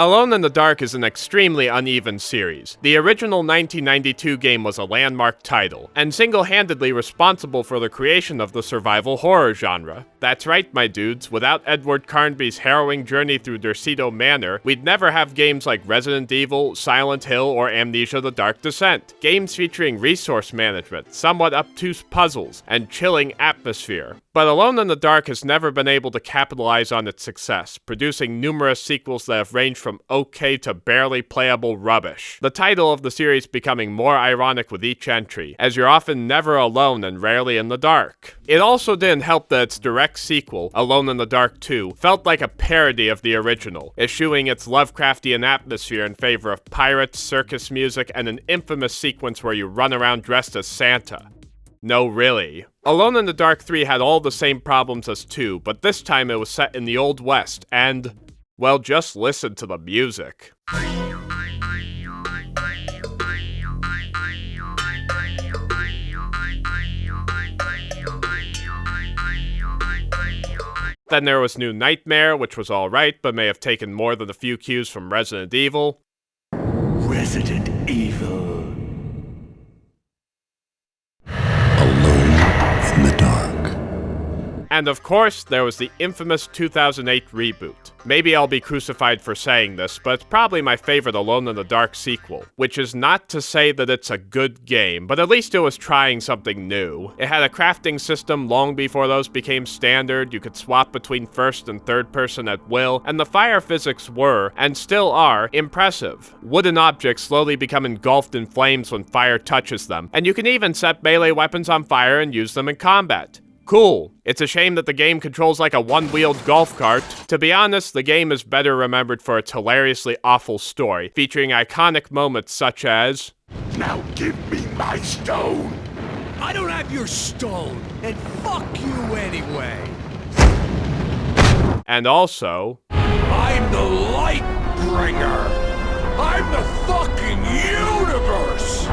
Alone in the Dark is an extremely uneven series. The original 1992 game was a landmark title, and single-handedly responsible for the creation of the survival horror genre. That's right, my dudes, without Edward Carnby's harrowing journey through Derceto Manor, we'd never have games like Resident Evil, Silent Hill, or Amnesia: The Dark Descent. Games featuring resource management, somewhat obtuse puzzles, and chilling atmosphere. But Alone in the Dark has never been able to capitalize on its success, producing numerous sequels that have ranged from okay to barely playable rubbish. The title of the series becoming more ironic with each entry, as you're often never alone and rarely in the dark. It also didn't help that its direct sequel, Alone in the Dark 2, felt like a parody of the original, eschewing its Lovecraftian atmosphere in favor of pirates, circus music, and an infamous sequence where you run around dressed as Santa. No, really. Alone in the Dark 3 had all the same problems as 2, but this time it was set in the Old West, and, well, just listen to the music. Then there was New Nightmare, which was alright, but may have taken more than a few cues from Resident Evil. Resident Evil. In the dark. And of course, there was the infamous 2008 reboot. Maybe I'll be crucified for saying this, but it's probably my favorite Alone in the Dark sequel, which is not to say that it's a good game, but at least it was trying something new. It had a crafting system long before those became standard, you could swap between first and third person at will, and the fire physics were, and still are, impressive. Wooden objects slowly become engulfed in flames when fire touches them, and you can even set melee weapons on fire and use them in combat. Cool. It's a shame that the game controls like a one-wheeled golf cart. To be honest, the game is better remembered for its hilariously awful story, featuring iconic moments such as, "Now give me my stone!" I don't have your stone, and fuck you anyway! And also, "I'm the light bringer! I'm the fucking universe!"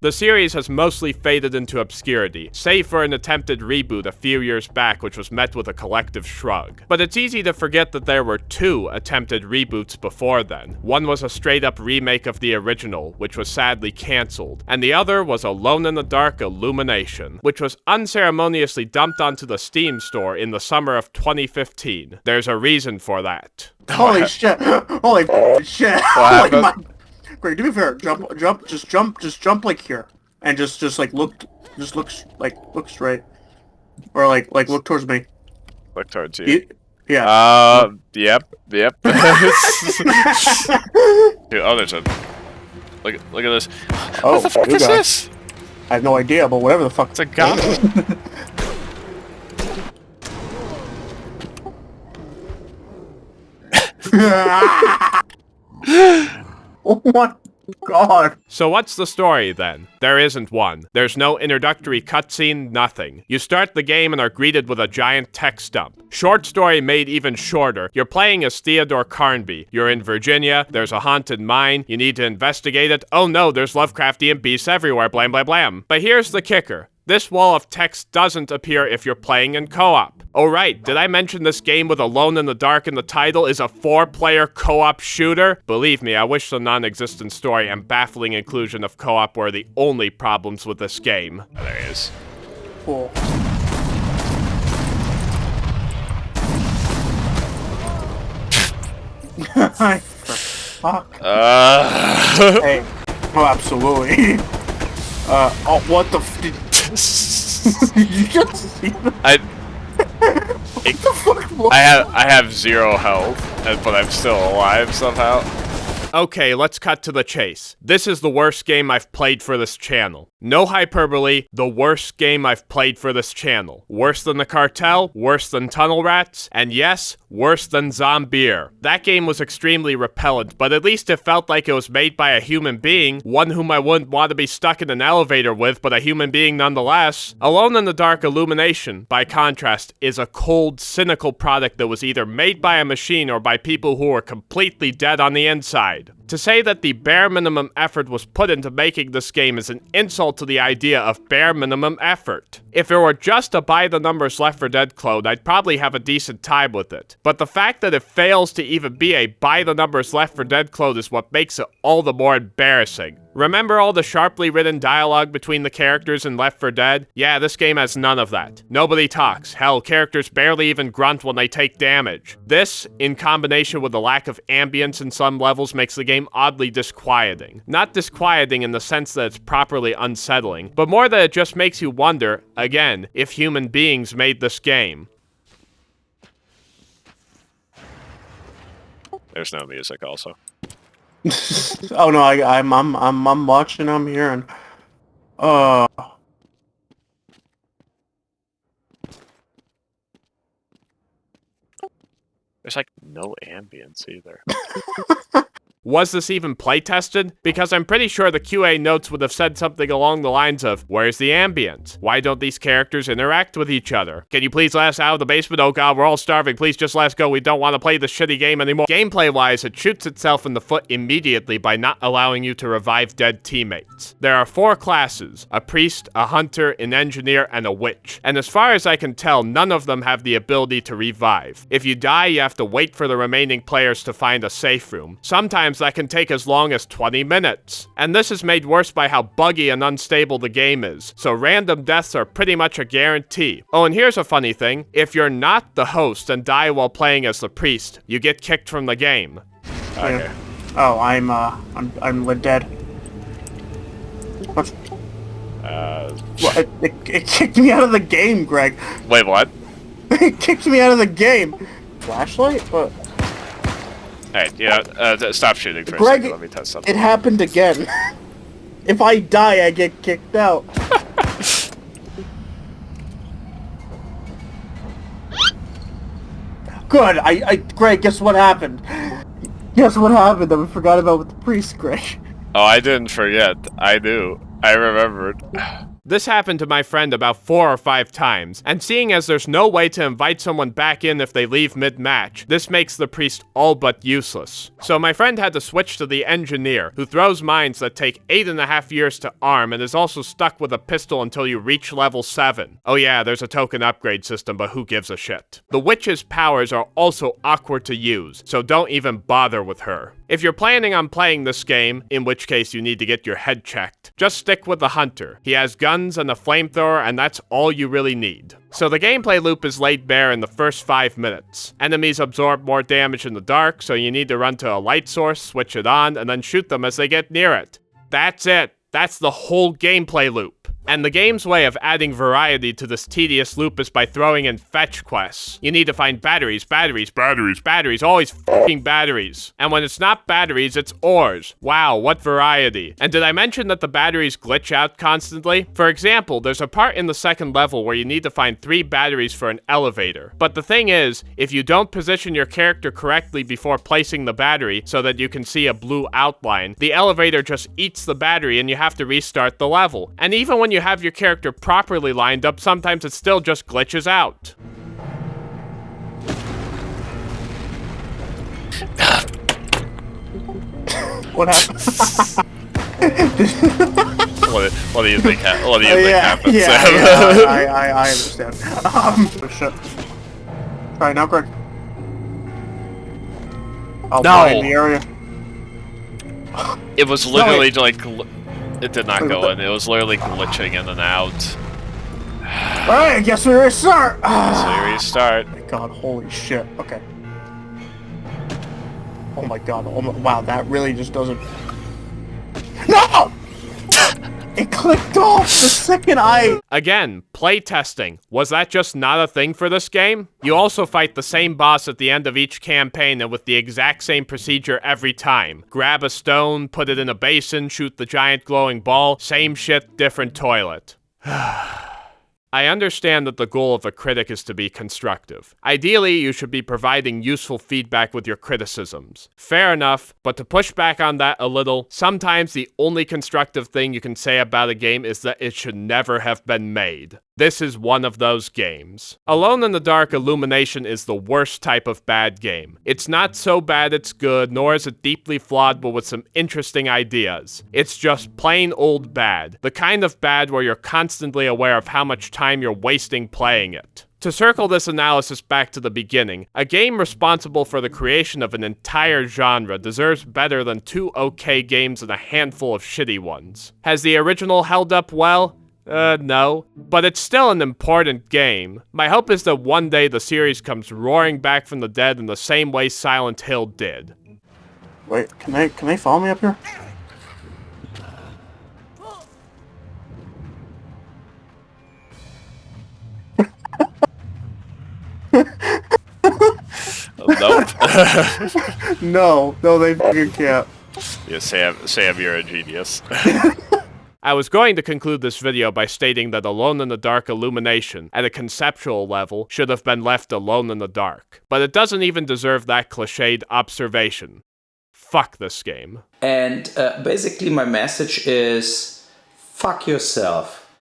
The series has mostly faded into obscurity, save for an attempted reboot a few years back which was met with a collective shrug. But it's easy to forget that there were 2 attempted reboots before then. One was a straight-up remake of the original, which was sadly cancelled, and the other was Alone in the Dark Illumination, which was unceremoniously dumped onto the Steam store in the summer of 2015. There's a reason for that. Holy shit! Holy shit! What Like, happened? Great, do me a favor. Just jump like here, and just like look straight, or like look towards me. Look towards you. Yeah. Yep. Dude, oh, there's a... Look at this. Oh, What the fuck you is got- this? I have no idea, but whatever the fuck. It's a goblin. Oh my god. So what's the story then? There isn't one. There's no introductory cutscene, nothing. You start the game and are greeted with a giant text dump. Short story made even shorter. You're playing as Theodore Carnby. You're in Virginia, there's a haunted mine, you need to investigate it. Oh no, there's Lovecraftian beasts everywhere, blam blam blam. But here's the kicker. This wall of text doesn't appear if you're playing in co-op. Oh right, did I mention this game with Alone in the Dark in the title is a 4-player co-op shooter? Believe me, I wish the non-existent story and baffling inclusion of co-op were the only problems with this game. Oh, there he is. Cool. Fuck. Hey. Oh, absolutely. Oh, what the f- did you just see that? I have 0 health, but I'm still alive somehow. Okay, let's cut to the chase. This is the worst game I've played for this channel. No hyperbole, the worst game I've played for this channel. Worse than The Cartel, worse than Tunnel Rats, and yes, worse than Zombier. That game was extremely repellent, but at least it felt like it was made by a human being, one whom I wouldn't want to be stuck in an elevator with, but a human being nonetheless. Alone in the Dark Illumination, by contrast, is a cold, cynical product that was either made by a machine or by people who were completely dead on the inside. To say that the bare minimum effort was put into making this game is an insult to the idea of bare minimum effort. If it were just a by-the-numbers Left 4 Dead clone, I'd probably have a decent time with it. But the fact that it fails to even be a by-the-numbers Left 4 Dead clone is what makes it all the more embarrassing. Remember all the sharply written dialogue between the characters in Left 4 Dead? Yeah, this game has none of that. Nobody talks. Hell, characters barely even grunt when they take damage. This, in combination with the lack of ambience in some levels, makes the game oddly disquieting. Not disquieting in the sense that it's properly unsettling, but more that it just makes you wonder, again, if human beings made this game. There's no music also. Oh no, I'm watching. I'm hearing. There's like no ambience either. Was this even playtested? Because I'm pretty sure the QA notes would have said something along the lines of, where's the ambience? Why don't these characters interact with each other? Can you please let us out of the basement? Oh god, we're all starving. Please just let us go. We don't want to play this shitty game anymore. Gameplay-wise, it shoots itself in the foot immediately by not allowing you to revive dead teammates. There are 4 classes, a priest, a hunter, an engineer, and a witch. And as far as I can tell, none of them have the ability to revive. If you die, you have to wait for the remaining players to find a safe room. Sometimes that can take as long as 20 minutes. And this is made worse by how buggy and unstable the game is, so random deaths are pretty much a guarantee. Oh, and here's a funny thing. If you're not the host and die while playing as the priest, you get kicked from the game. Okay. Oh, I'm dead. What? Well, it kicked me out of the game, Greg. Wait, what? It kicked me out of the game. Flashlight? What? Hey, stop shooting for Greg, a second. Let me test something. It happened again. If I die, I get kicked out. Good. Greg, guess what happened? Guess what happened that we forgot about with the priest, Greg? Oh, I didn't forget. I knew. I remembered. This happened to my friend about 4 or 5 times, and seeing as there's no way to invite someone back in if they leave mid-match, this makes the priest all but useless. So my friend had to switch to the engineer, who throws mines that take 8.5 years to arm and is also stuck with a pistol until you reach level 7. Oh yeah, there's a token upgrade system, but who gives a shit? The witch's powers are also awkward to use, so don't even bother with her. If you're planning on playing this game, in which case you need to get your head checked, just stick with the hunter. He has guns and a flamethrower, and that's all you really need. So the gameplay loop is laid bare in the first 5 minutes. Enemies absorb more damage in the dark, so you need to run to a light source, switch it on, and then shoot them as they get near it. That's it. That's the whole gameplay loop. And the game's way of adding variety to this tedious loop is by throwing in fetch quests. You need to find batteries, always f***ing batteries. And when it's not batteries, it's ores. Wow, what variety. And did I mention that the batteries glitch out constantly? For example, there's a part in the second level where you need to find 3 batteries for an elevator. But the thing is, if you don't position your character correctly before placing the battery so that you can see a blue outline, the elevator just eats the battery and you have to restart the level. And even when you have your character properly lined up, sometimes it still just glitches out. What happened? What do you think happens? Yeah, Sam? I understand. Oh, shit. Alright, now, Greg. I'll No. in the area. It was literally it did not go in. It was literally glitching in and out. Alright, I guess we restart. So you restart. Oh my god, holy shit. Okay. Oh my god, wow, that really just doesn't... No! It clicked off the second I... Again, playtesting. Was that just not a thing for this game? You also fight the same boss at the end of each campaign and with the exact same procedure every time. Grab a stone, put it in a basin, shoot the giant glowing ball, same shit, different toilet. I understand that the goal of a critic is to be constructive. Ideally, you should be providing useful feedback with your criticisms. Fair enough, but to push back on that a little, sometimes the only constructive thing you can say about a game is that it should never have been made. This is one of those games. Alone in the Dark Illumination is the worst type of bad game. It's not so bad it's good, nor is it deeply flawed but with some interesting ideas. It's just plain old bad. The kind of bad where you're constantly aware of how much time you're wasting playing it. To circle this analysis back to the beginning, a game responsible for the creation of an entire genre deserves better than 2 okay games and a handful of shitty ones. Has the original held up well? No. But it's still an important game. My hope is that one day the series comes roaring back from the dead in the same way Silent Hill did. Wait, can they follow me up here? Nope. No, they fucking can't. Yeah, Sam, you're a genius. I was going to conclude this video by stating that Alone in the Dark Illumination, at a conceptual level, should have been left alone in the dark. But it doesn't even deserve that cliched observation. Fuck this game. And basically my message is, fuck yourself.